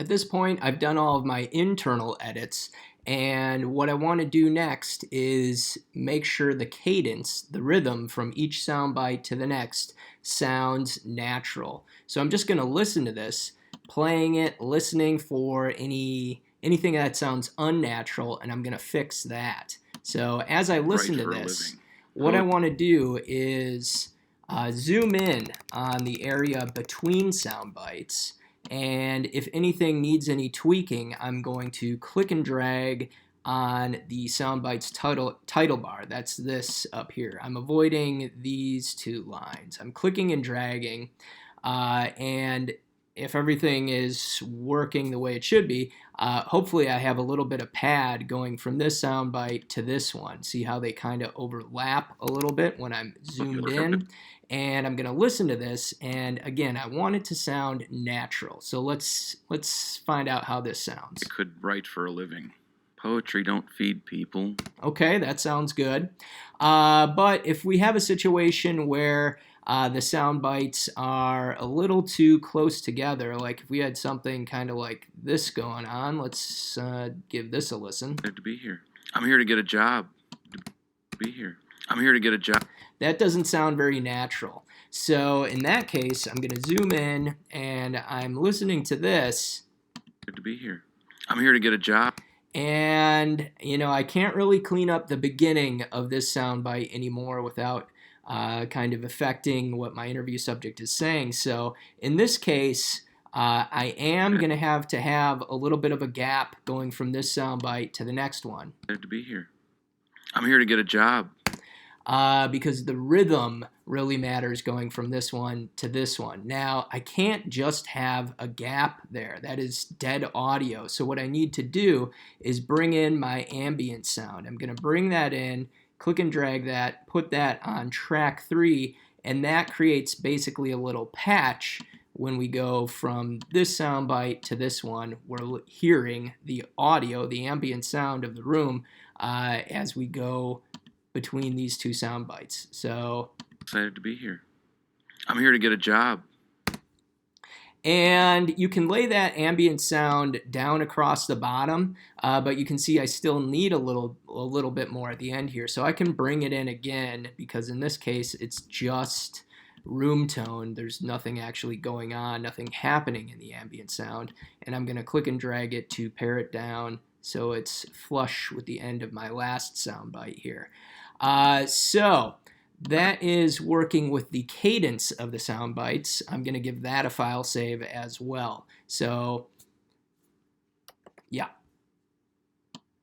At this point, I've done all of my internal edits, and what I want to do next is make sure the cadence, the rhythm from each soundbite to the next sounds natural. So I'm just going to listen to this, playing it, listening for anything that sounds unnatural, and I'm going to fix that. So as I listen to this, what I want to do is zoom in on the area between sound bites, and if anything needs any tweaking, I'm going to click and drag on the soundbites title bar. That's this up here. I'm avoiding these two lines. I'm clicking and dragging, and if everything is working the way it should be, hopefully I have a little bit of pad going from this soundbite to this one. See how they kind of overlap a little bit when I'm zoomed in? And I'm going to listen to this, and again, I want it to sound natural. So let's find out how this sounds. I could write for a living. Poetry don't feed people. Okay, that sounds good. But if we have a situation where the sound bites are a little too close together, like if we had something kind of like this going on, let's give this a listen. Glad to be here. I'm here to get a job. To be here. I'm here to get a job. That doesn't sound very natural. So in that case, I'm going to zoom in, and I'm listening to this. Good to be here. I'm here to get a job. And, you know, I can't really clean up the beginning of this soundbite anymore without kind of affecting what my interview subject is saying. So in this case, I am going to have a little bit of a gap going from this soundbite to the next one. Glad to be here. I'm here to get a job. Because the rhythm really matters going from this one to this one. Now, I can't just have a gap there. That is dead audio. So what I need to do is bring in my ambient sound. I'm going to bring that in, click and drag that, put that on track 3, and that creates basically a little patch. When we go from this soundbite to this one, we're hearing the audio, the ambient sound of the room as we go between these two sound bites. So excited to be here. I'm here to get a job. And you can lay that ambient sound down across the bottom, but you can see I still need a little bit more at the end here. So I can bring it in again, because in this case it's just room tone. There's nothing actually going on, nothing happening in the ambient sound. And I'm going to click and drag it to pare it down so it's flush with the end of my last sound bite here. So that is working with the cadence of the sound bites. I'm going to give that a file save as well. So yeah.